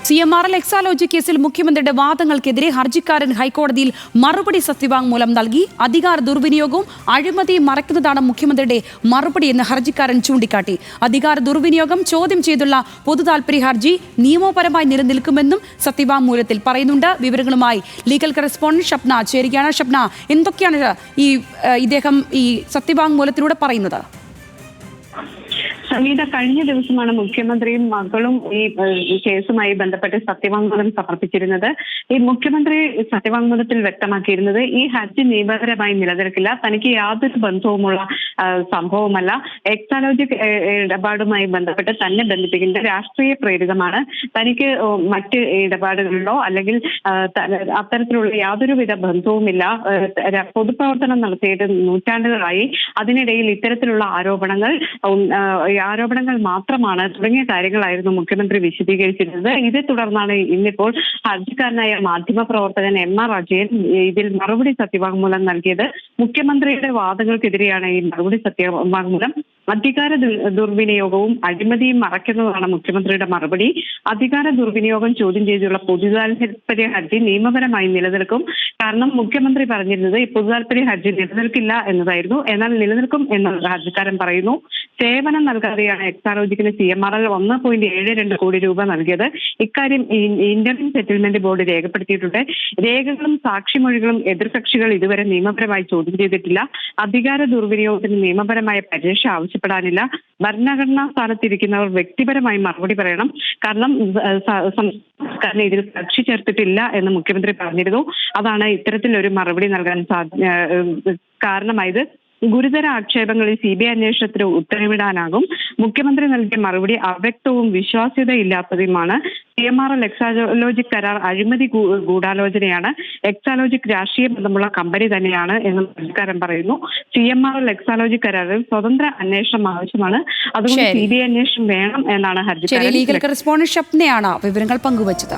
CMRL Exalogic കേസിൽ മുഖ്യമന്ത്രിയുടെ വാദങ്ങൾക്കെതിരെ ഹർജിക്കാരൻ ഹൈക്കോടതിയിൽ മറുപടി സത്യവാങ്മൂലം നൽകി. അധികാര ദുർവിനിയോഗവും അഴിമതിയും മറയ്ക്കുന്നതാണ് മുഖ്യമന്ത്രിയുടെ മറുപടിയെന്ന് ഹർജിക്കാരൻ ചൂണ്ടിക്കാട്ടി. അധികാര ദുർവിനിയോഗം ചോദ്യം ചെയ്തുള്ള പൊതുതാൽപര്യ ഹർജി നിയമപരമായി നിലനിൽക്കുമെന്നും സത്യവാങ്മൂലത്തിൽ പറയുന്നുണ്ട്. വിവരങ്ങളുമായി ലീഗൽ കറസ്പോണ്ടന്റ് ഷപ്ന ചേരുകയാണ്. ഷപ്ന, എന്തൊക്കെയാണ് ഇദ്ദേഹം ഈ സത്യവാങ്മൂലത്തിലൂടെ പറയുന്നത്? സംഗീത, കഴിഞ്ഞ ദിവസമാണ് മുഖ്യമന്ത്രിയും മകളും ഈ കേസുമായി ബന്ധപ്പെട്ട് സത്യവാങ്മൂലം സമർപ്പിച്ചിരുന്നത്. ഈ മുഖ്യമന്ത്രി സത്യവാങ്മൂലത്തിൽ വ്യക്തമാക്കിയിരുന്നത് ഈ ഹർജി നിയമപരമായി നിലനിൽക്കില്ല, തനിക്ക് യാതൊരു ബന്ധവുമുള്ള സംഭവമല്ല, എക്സാലോജിക് ഇടപാടുമായി ബന്ധപ്പെട്ട് തന്നെ ബന്ധിപ്പിക്കുന്നത് രാഷ്ട്രീയ പ്രേരിതമാണ്, തനിക്ക് മറ്റ് ഇടപാടുകളിലോ അല്ലെങ്കിൽ അത്തരത്തിലുള്ള യാതൊരുവിധ ബന്ധവുമില്ല, പൊതുപ്രവർത്തനം നടത്തിയിട്ട് നൂറ്റാണ്ടുകളായി, അതിനിടയിൽ ഇത്തരത്തിലുള്ള ആരോപണങ്ങൾ മാത്രമാണ് തുടങ്ങിയ കാര്യങ്ങളായിരുന്നു മുഖ്യമന്ത്രി വിശദീകരിച്ചിരുന്നത്. ഇതേ തുടർന്നാണ് ഇന്നിപ്പോൾ ഹർജിക്കാരനായ മാധ്യമപ്രവർത്തകൻ MR അജയൻ ഇതിൽ മറുപടി സത്യവാങ്മൂലം നൽകിയത്. മുഖ്യമന്ത്രിയുടെ വാദങ്ങൾക്കെതിരെയാണ് ഈ മറുപടി സത്യവാങ്മൂലം. അധികാര ദുർവിനിയോഗവും അഴിമതിയും മറയ്ക്കുന്നതാണ് മുഖ്യമന്ത്രിയുടെ മറുപടി. അധികാര ദുർവിനിയോഗം ചോദ്യം ചെയ്തുള്ള പൊതുതാൽപര്യ ഹർജി നിയമപരമായി നിലനിൽക്കും. കാരണം മുഖ്യമന്ത്രി പറഞ്ഞിരുന്നത് ഈ പൊതുതാൽപര്യ ഹർജി നിലനിൽക്കില്ല എന്നതായിരുന്നു. എന്നാൽ നിലനിൽക്കും എന്ന് ഹർജിക്കാരൻ പറയുന്നു. സേവനം നൽകാതെയാണ് എക്സാലോജിക്കിന് CMRL 1.72 കോടി രൂപ നൽകിയത്. ഇക്കാര്യം ഇന്ത്യൻ സെറ്റിൽമെന്റ് ബോർഡ് രേഖപ്പെടുത്തിയിട്ടുണ്ട്. രേഖകളും സാക്ഷിമൊഴികളും എതിർകക്ഷികൾ ഇതുവരെ നിയമപരമായി ചോദ്യം ചെയ്തിട്ടില്ല. അധികാര ദുർവിനിയോഗത്തിന് നിയമപരമായ പരിരക്ഷ ആവശ്യപ്പെടാനില്ല. ഭരണഘടനാ സ്ഥാനത്തിരിക്കുന്നവർ വ്യക്തിപരമായി മറുപടി പറയണം. കാരണം സംസ്ഥാന ഇതിൽ കക്ഷി ചേർത്തിട്ടില്ല എന്ന് മുഖ്യമന്ത്രി പറഞ്ഞിരുന്നു. അതാണ് ഇത്തരത്തിലൊരു മറുപടി നൽകാൻ കാരണമായത്. ഗുരുതര ആക്ഷേപങ്ങളിൽ CBI അന്വേഷണത്തിന് ഉത്തരവിടാനാകും. മുഖ്യമന്ത്രി നൽകിയ മറുപടി അവ്യക്തവും വിശ്വാസ്യതയില്ലാത്തതുമാണ്. CMRL എക്സാലോജിക് കരാർ അഴിമതി ഗൂഢാലോചനയാണ്. എക്സാലോജിക് രാഷ്ട്രീയ ബന്ധമുള്ള കമ്പനി തന്നെയാണ് എന്ന് ഹർജിക്കാരൻ പറയുന്നു. CMRL എക്സാലോജിക് കരാറിൽ സ്വതന്ത്ര അന്വേഷണം ആവശ്യമാണ്. അതുകൊണ്ട് CBI അന്വേഷണം വേണം എന്നാണ് ഹർജിക്കാരൻ. ലീഗൽ കറസ്പോണ്ടന്റ് ഷപ്നയാണ് വിവരങ്ങൾ പങ്കുവച്ചത്.